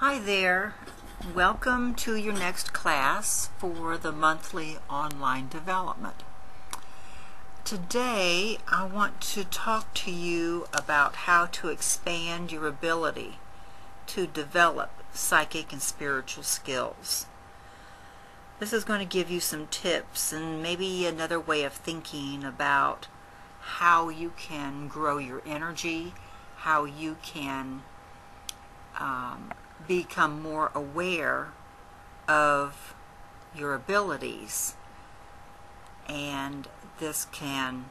Hi there. Welcome to your next class for the monthly online development. Today I want to talk to you about how to expand your ability to develop psychic and spiritual skills. This is going to give you some tips and maybe another way of thinking about how you can grow your energy, how you can become more aware of your abilities, and this can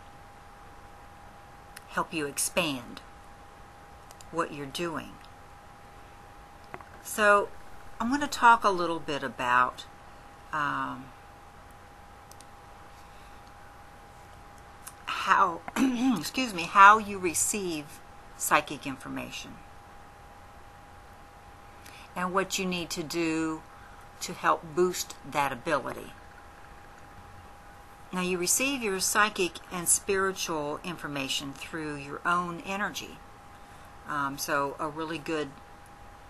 help you expand what you're doing. So I'm going to talk a little bit about how how you receive psychic information and what you need to do to help boost that ability. Now, you receive your psychic and spiritual information through your own energy. So a really good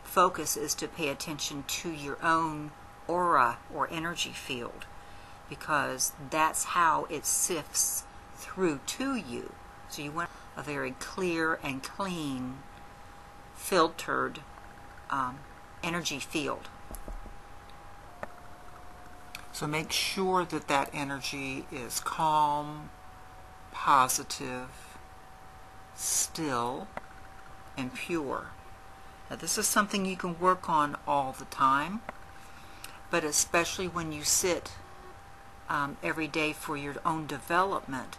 focus is to pay attention to your own aura or energy field, because that's how it sifts through to you. So you want a very clear and clean, filtered energy field. So make sure that that energy is calm, positive, still, and pure. Now, this is something you can work on all the time, but especially when you sit every day for your own development,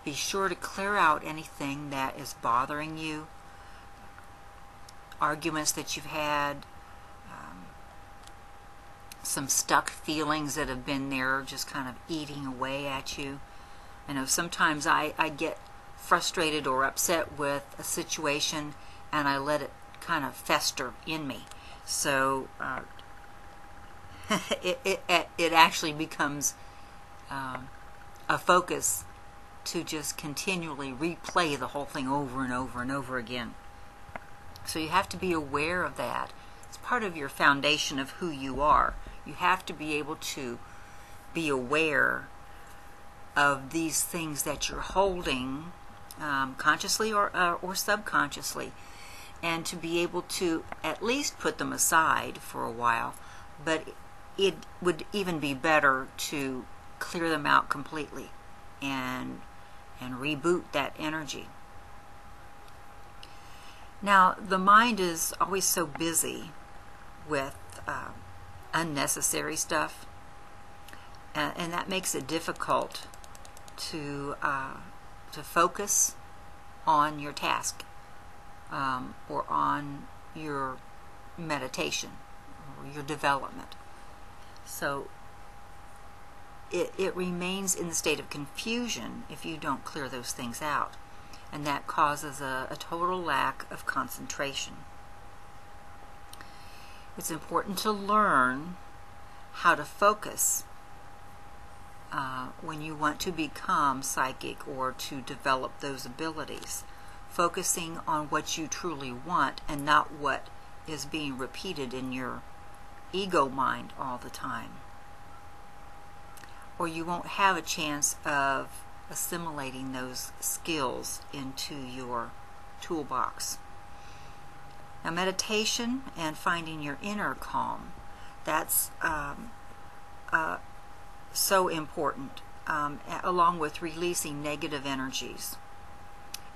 be sure to clear out anything that is bothering you, arguments that you've had, some stuck feelings that have been there just kind of eating away at you. I know sometimes I get frustrated or upset with a situation and I let it kind of fester in me. So it actually becomes a focus to just continually replay the whole thing over and over and over again. So you have to be aware of that. It's part of your foundation of who you are. You have to be able to be aware of these things that you're holding, consciously or subconsciously, and to be able to at least put them aside for a while. But it would even be better to clear them out completely and reboot that energy. Now, the mind is always so busy with unnecessary stuff, and that makes it difficult to focus on your task or on your meditation or your development. So it remains in the state of confusion if you don't clear those things out, and that causes a total lack of concentration. It's important to learn how to focus when you want to become psychic or to develop those abilities, focusing on what you truly want and not what is being repeated in your ego mind all the time, or you won't have a chance of assimilating those skills into your toolbox. Now, meditation and finding your inner calm, that's so important, along with releasing negative energies.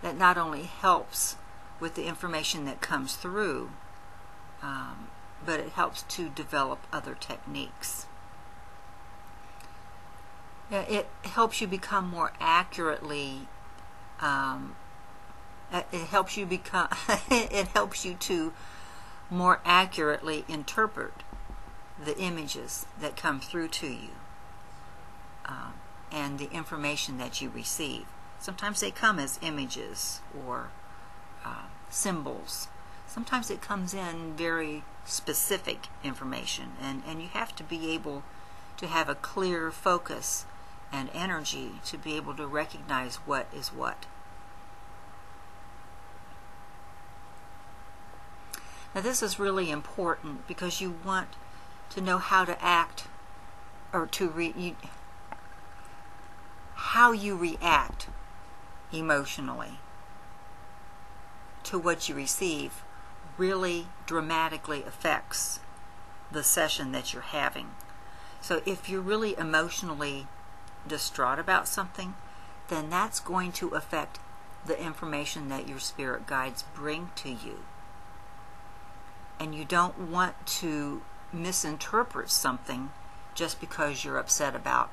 That not only helps with the information that comes through, but it helps to develop other techniques. It helps you become more accurately it helps you to more accurately interpret the images that come through to you and the information that you receive. Sometimes they come as images or symbols. Sometimes it comes in very specific information, and you have to be able to have a clear focus and energy to be able to recognize what is what. Now this is really important because you want to know how to act, or how you react emotionally to what you receive really dramatically affects the session that you're having. So if you're really emotionally distraught about something, then that's going to affect the information that your spirit guides bring to you. And you don't want to misinterpret something just because you're upset about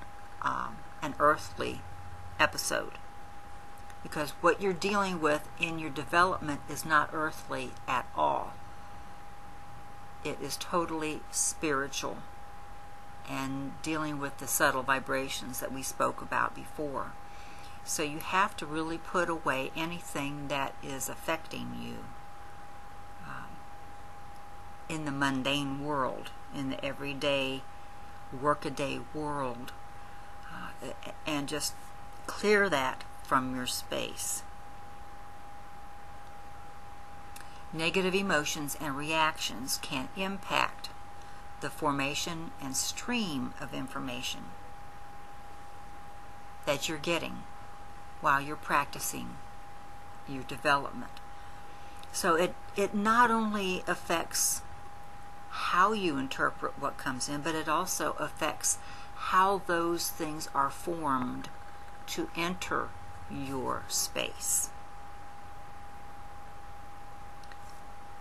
an earthly episode. Because what you're dealing with in your development is not earthly at all. It is totally spiritual and dealing with the subtle vibrations that we spoke about before. So you have to really put away anything that is affecting you in the mundane world, in the everyday, workaday world, and just clear that from your space. Negative emotions and reactions can impact the formation and stream of information that you're getting while you're practicing your development. So it not only affects how you interpret what comes in, but it also affects how those things are formed to enter your space.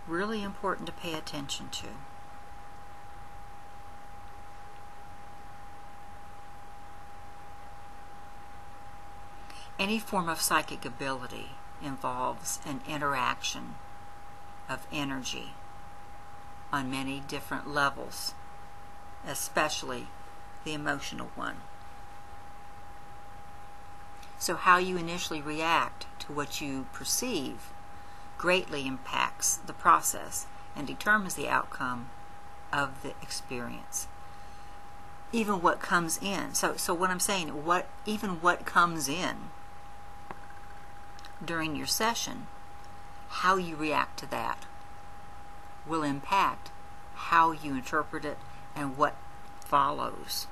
Really important to pay attention to. Any form of psychic ability involves an interaction of energy on many different levels, especially the emotional one. So how you initially react to what you perceive greatly impacts the process and determines the outcome of the experience. Even what comes in. So what I'm saying, even what comes in during your session, how you react to that will impact how you interpret it and what follows.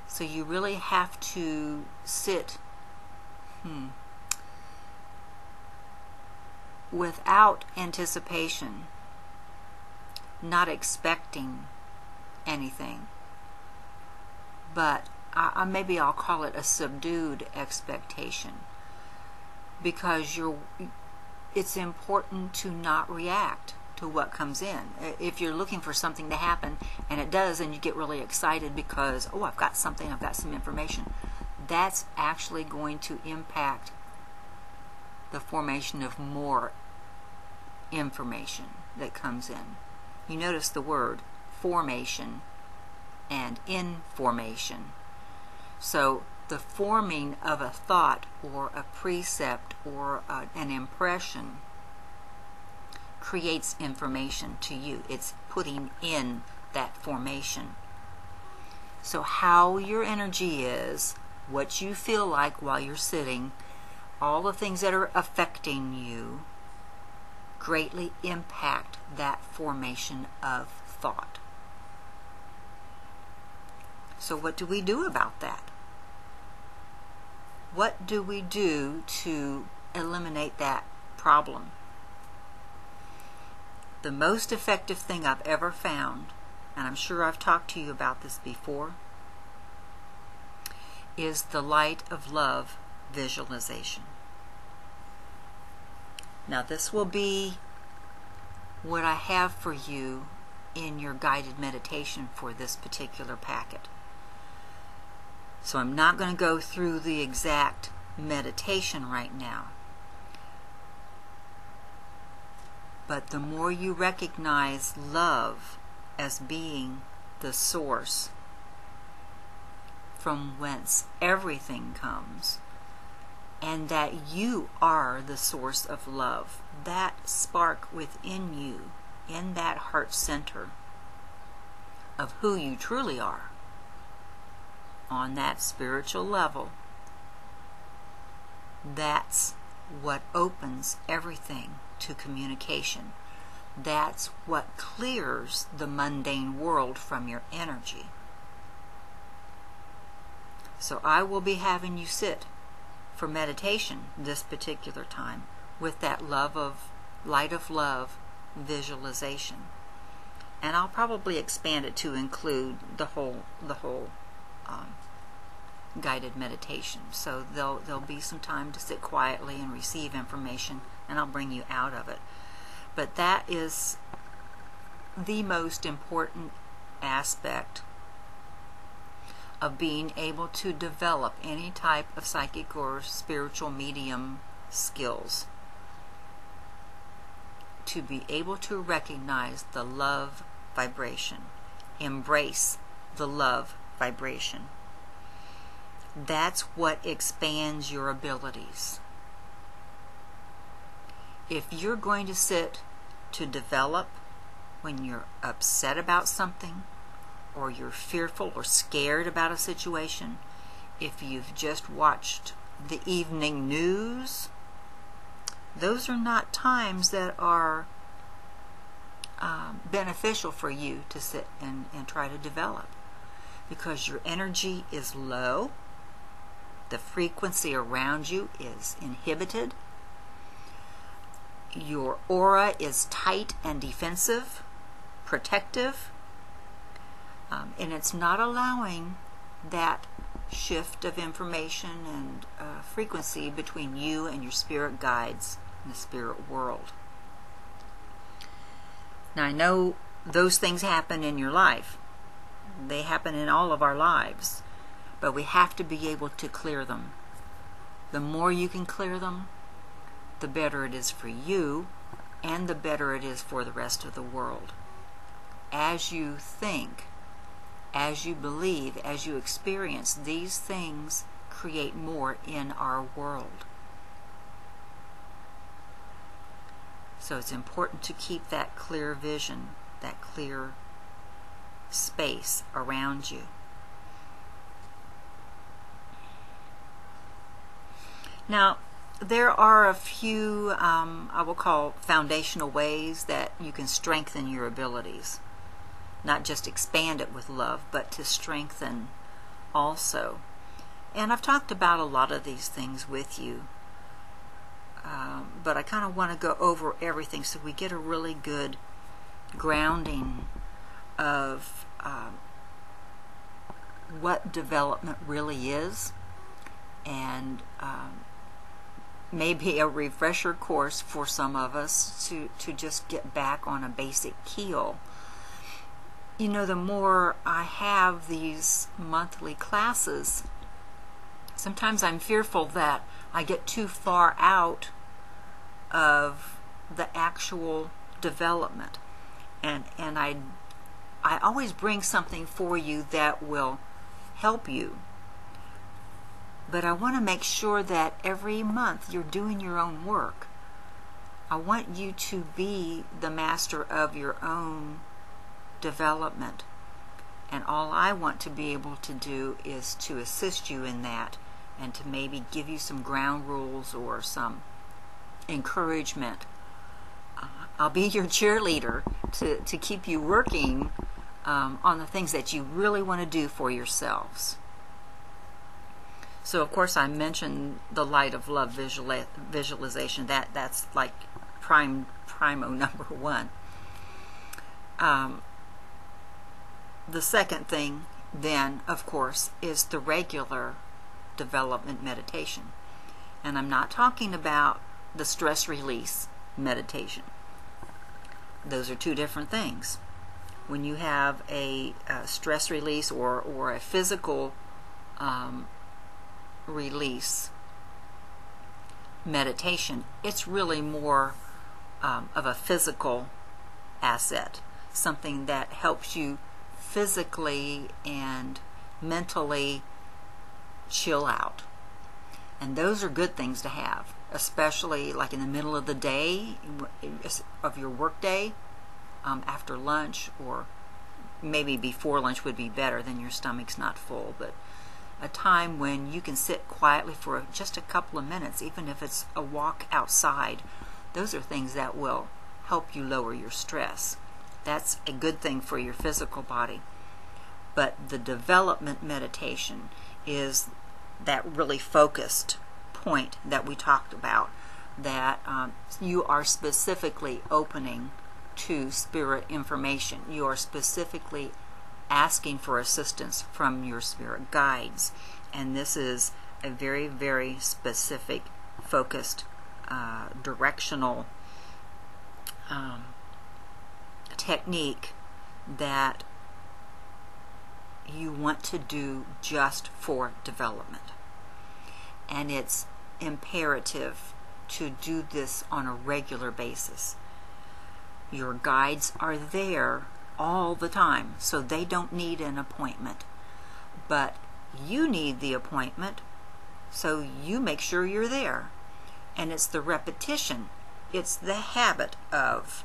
So you really have to sit without anticipation, not expecting anything, but maybe I'll call it a subdued expectation, because it's important to not react to what comes in. If you're looking for something to happen and it does, and you get really excited because, oh, I've got something, I've got some information, that's actually going to impact the formation of more information that comes in. You notice the word formation and information. So the forming of a thought or a precept or an impression creates information to you. It's putting in that formation. So how your energy is, what you feel like while you're sitting, all the things that are affecting you greatly impact that formation of thought. So what do we do about that? What do we do to eliminate that problem? The most effective thing I've ever found, and I'm sure I've talked to you about this before, is the light of love visualization. Now this will be what I have for you in your guided meditation for this particular packet. So I'm not going to go through the exact meditation right now. But the more you recognize love as being the source from whence everything comes, and that you are the source of love, that spark within you, in that heart center of who you truly are, on that spiritual level, that's what opens everything to communication. That's what clears the mundane world from your energy. So I will be having you sit for meditation this particular time with that light of love visualization. And I'll probably expand it to include the whole guided meditation. So there'll be some time to sit quietly and receive information, and I'll bring you out of it. But that is the most important aspect of being able to develop any type of psychic or spiritual medium skills. To be able to recognize the love vibration, embrace the love vibration. That's what expands your abilities. If you're going to sit to develop when you're upset about something, or you're fearful or scared about a situation, if you've just watched the evening news, those are not times that are beneficial for you to sit and try to develop, because your energy is low, the frequency around you is inhibited, your aura is tight and defensive, protective, and it's not allowing that shift of information and frequency between you and your spirit guides in the spirit world. Now, I know those things happen in your life. They happen in all of our lives. But we have to be able to clear them. The more you can clear them, the better it is for you, and the better it is for the rest of the world. As you think, as you believe, as you experience, these things create more in our world. So it's important to keep that clear vision, that clear space around you. Now, there are a few, I will call foundational ways that you can strengthen your abilities. Not just expand it with love, but to strengthen also. And I've talked about a lot of these things with you. But I kind of want to go over everything so we get a really good grounding of what development really is, and maybe a refresher course for some of us to just get back on a basic keel. You know, the more I have these monthly classes, sometimes I'm fearful that I get too far out of the actual development, and I always bring something for you that will help you, but I want to make sure that every month you're doing your own work. I want you to be the master of your own development, and all I want to be able to do is to assist you in that, and to maybe give you some ground rules or some encouragement. I'll be your cheerleader to keep you working on the things that you really want to do for yourselves. So of course I mentioned the light of love visualization. That's like primo number one. The second thing then, of course, is the regular development meditation. And I'm not talking about the stress release meditation. Those are two different things. When you have a stress release or a physical release meditation, it's really more of a physical asset, something that helps you physically and mentally chill out. And those are good things to have, especially like in the middle of the day of your work day, after lunch, or maybe before lunch would be better, then your stomach's not full, but a time when you can sit quietly for just a couple of minutes, even if it's a walk outside. Those are things that will help you lower your stress. That's a good thing for your physical body. But the development meditation is that really focused point that we talked about, that you are specifically opening to spirit information. You are specifically asking for assistance from your spirit guides. And this is a very, very specific, focused, directional technique that you want to do just for development. And it's imperative to do this on a regular basis. Your guides are there all the time, so they don't need an appointment. But you need the appointment, so you make sure you're there. And it's the repetition, it's the habit of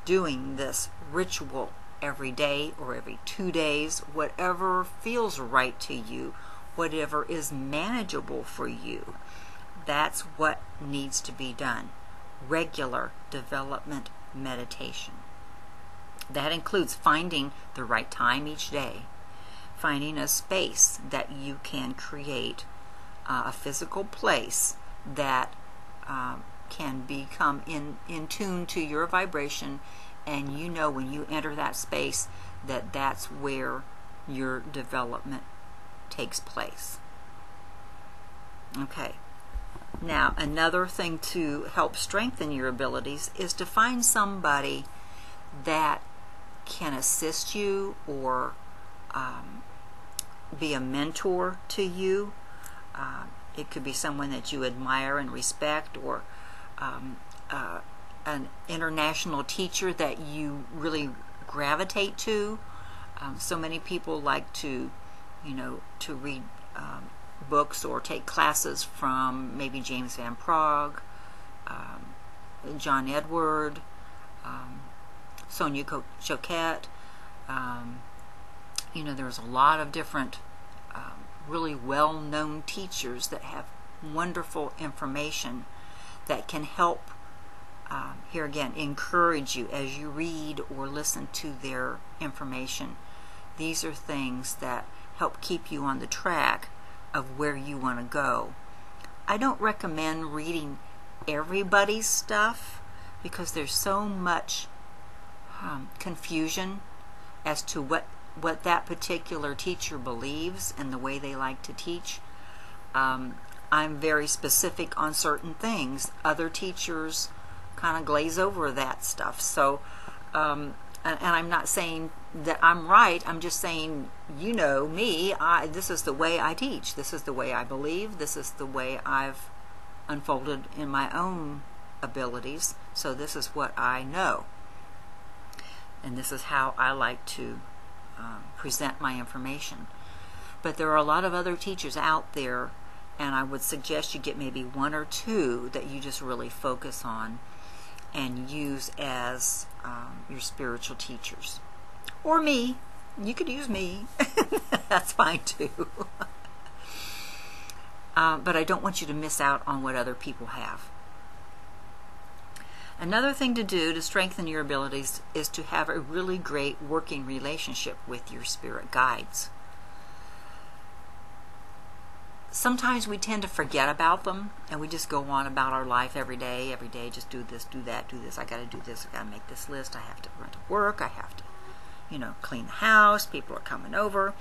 doing this ritual every day or every 2 days, whatever feels right to you, whatever is manageable for you. That's what needs to be done. Regular development meditation. That includes finding the right time each day, finding a space that you can create, a physical place that can become in tune to your vibration, and you know when you enter that space that that's where your development takes place. Okay. Now, another thing to help strengthen your abilities is to find somebody that can assist you or be a mentor to you. It could be someone that you admire and respect, or an international teacher that you really gravitate to. So many people like to read books or take classes from maybe James Van Praagh, John Edward, Sonia Choquette. There's a lot of different really well-known teachers that have wonderful information that can help, here again, encourage you as you read or listen to their information. These are things that help keep you on the track of where you want to go. I don't recommend reading everybody's stuff because there's so much confusion as to what that particular teacher believes and the way they like to teach. I'm very specific on certain things. Other teachers kind of glaze over that stuff. So, and I'm not saying that I'm right. I'm just saying, me, this is the way I teach. This is the way I believe. This is the way I've unfolded in my own abilities. So this is what I know. And this is how I like to present my information. But there are a lot of other teachers out there, and I would suggest you get maybe 1 or 2 that you just really focus on and use as your spiritual teachers. Or me. You could use me. That's fine too. But I don't want you to miss out on what other people have. Another thing to do to strengthen your abilities is to have a really great working relationship with your spirit guides. Sometimes we tend to forget about them, and we just go on about our life every day, just do this, do that, do this, I gotta do this, I gotta make this list, I have to run to work, I have to, clean the house, people are coming over,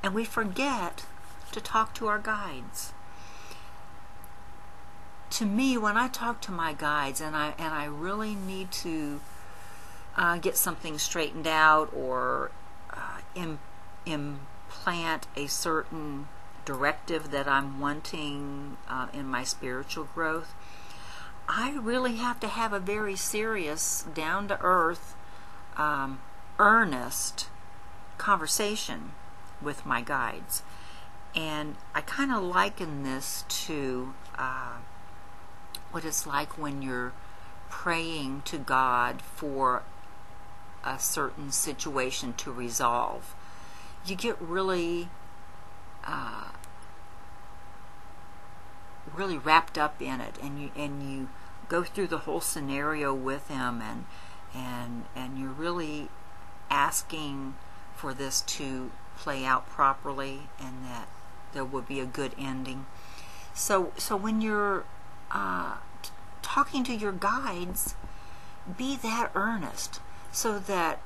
and we forget to talk to our guides. To me, when I talk to my guides and I really need to get something straightened out or implant a certain directive that I'm wanting in my spiritual growth, I really have to have a very serious, down-to-earth, earnest conversation with my guides. And I kind of liken this to what it's like when you're praying to God for a certain situation to resolve. You get really really wrapped up in it, and you go through the whole scenario with him, and you're really asking for this to play out properly and that there will be a good ending. So when you're talking to your guides, be that earnest so that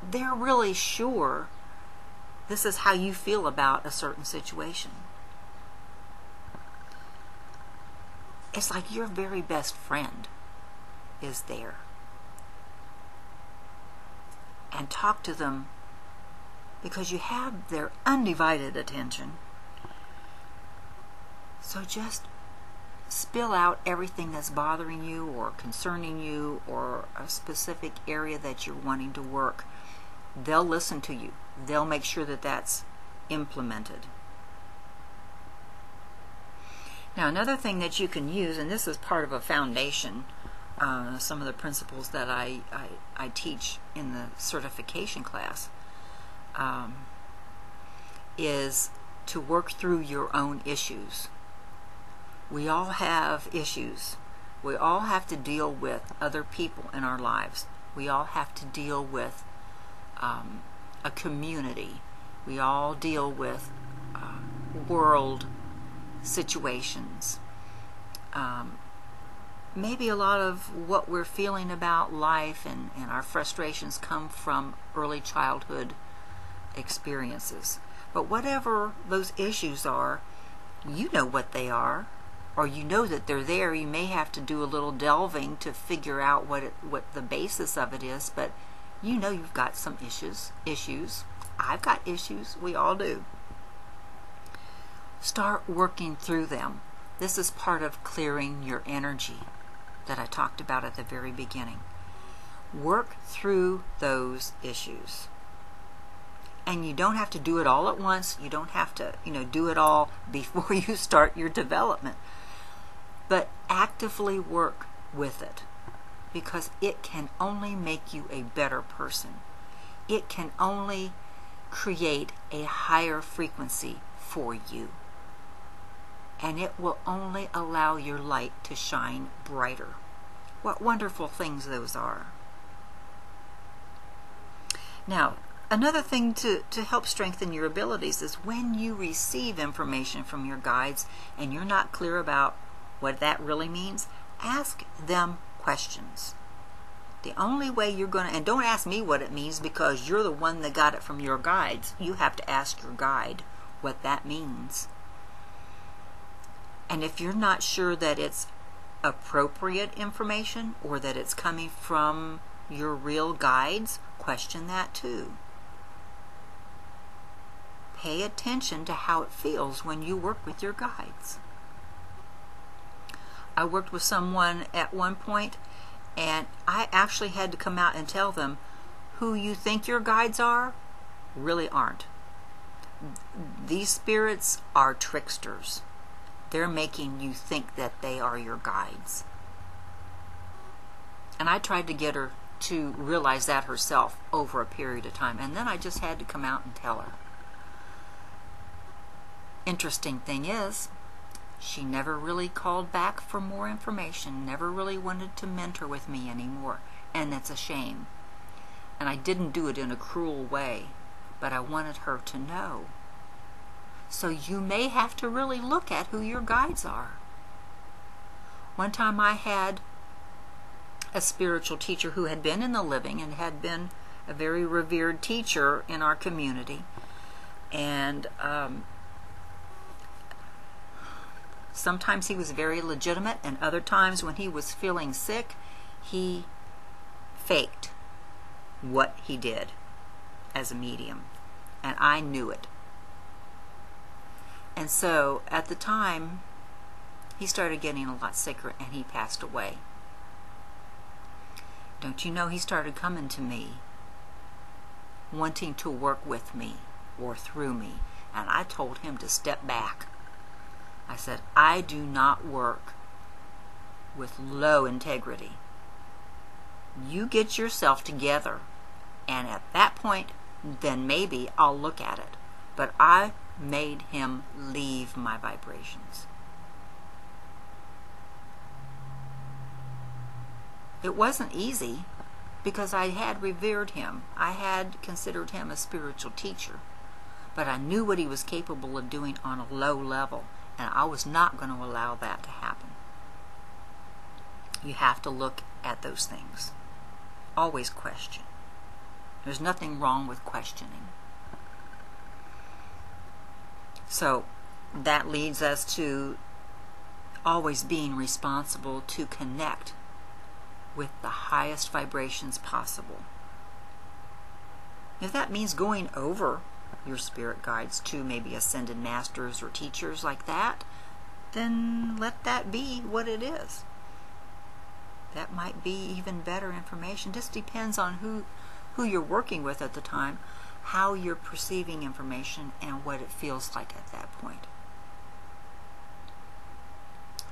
they're really sure this is how you feel about a certain situation. It's like your very best friend is there. And talk to them because you have their undivided attention. So just spill out everything that's bothering you or concerning you or a specific area that you're wanting to work. They'll listen to you. They'll make sure that that's implemented. Now, another thing that you can use, and this is part of a foundation, some of the principles that I teach in the certification class, is to work through your own issues. We all have issues. We all have to deal with other people in our lives. We all have to deal with a community. We all deal with world situations. Maybe a lot of what we're feeling about life and our frustrations come from early childhood experiences. But whatever those issues are, you know what they are, or you know that they're there. You may have to do a little delving to figure out what the basis of it is, but you know you've got some issues. I've got issues. We all do. Start working through them. This is part of clearing your energy that I talked about at the very beginning. Work through those issues. And you don't have to do it all at once. You don't have to, do it all before you start your development. But actively work with it, because it can only make you a better person. It can only create a higher frequency for you. And it will only allow your light to shine brighter. What wonderful things those are. Now, another thing to help strengthen your abilities is when you receive information from your guides and you're not clear about what that really means, ask them questions. The only way you're going to, and don't ask me what it means because you're the one that got it from your guides. You have to ask your guide what that means. And if you're not sure that it's appropriate information or that it's coming from your real guides, question that too. Pay attention to how it feels when you work with your guides. I worked with someone at one point, and I actually had to come out and tell them who you think your guides are really aren't. These spirits are tricksters. They're making you think that they are your guides. And I tried to get her to realize that herself over a period of time, and then I just had to come out and tell her. Interesting thing is, she never really called back for more information, never really wanted to mentor with me anymore, and that's a shame. And I didn't do it in a cruel way, but I wanted her to know. So you may have to really look at who your guides are. One time I had a spiritual teacher who had been in the living and had been a very revered teacher in our community. And sometimes he was very legitimate, and other times when he was feeling sick, he faked what he did as a medium. And I knew it. And so at the time, he started getting a lot sicker and he passed away. Don't you know, he started coming to me, wanting to work with me or through me. And I told him to step back. I said, I do not work with low integrity. You get yourself together, and at that point, then maybe I'll look at it. But I made him leave my vibrations. It wasn't easy because I had revered him. I had considered him a spiritual teacher. But I knew what he was capable of doing on a low level, and I was not going to allow that to happen. You have to look at those things. Always question. There's nothing wrong with questioning. So that leads us to always being responsible to connect with the highest vibrations possible. If that means going over your spirit guides to maybe ascended masters or teachers like that, then let that be what it is. That might be even better information. Just depends on who you're working with at the time, how you're perceiving information, and what it feels like at that point.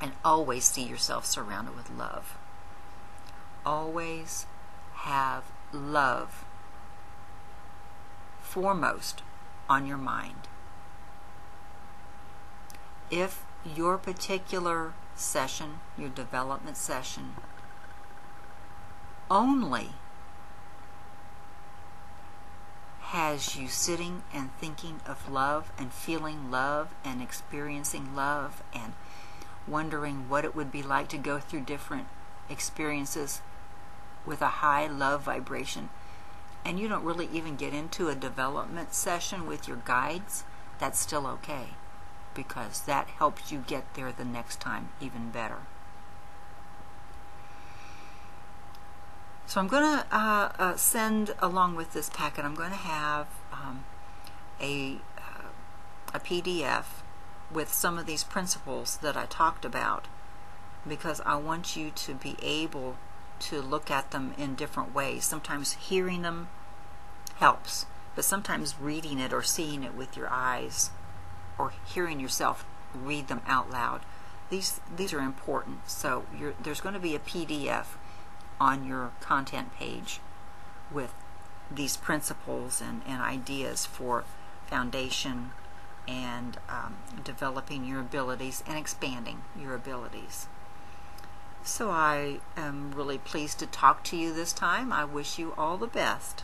And always see yourself surrounded with love. Always have love foremost on your mind. If your particular session, your development session, only has you sitting and thinking of love and feeling love and experiencing love and wondering what it would be like to go through different experiences with a high love vibration, and you don't really even get into a development session with your guides, that's still okay, because that helps you get there the next time even better. So I'm going to send along with this packet, I'm going to have a PDF with some of these principles that I talked about, because I want you to be able to look at them in different ways. Sometimes hearing them helps, but sometimes reading it or seeing it with your eyes or hearing yourself read them out loud, these are important. So there's going to be a PDF on your content page with these principles and ideas for foundation and developing your abilities and expanding your abilities. So I am really pleased to talk to you this time. I wish you all the best.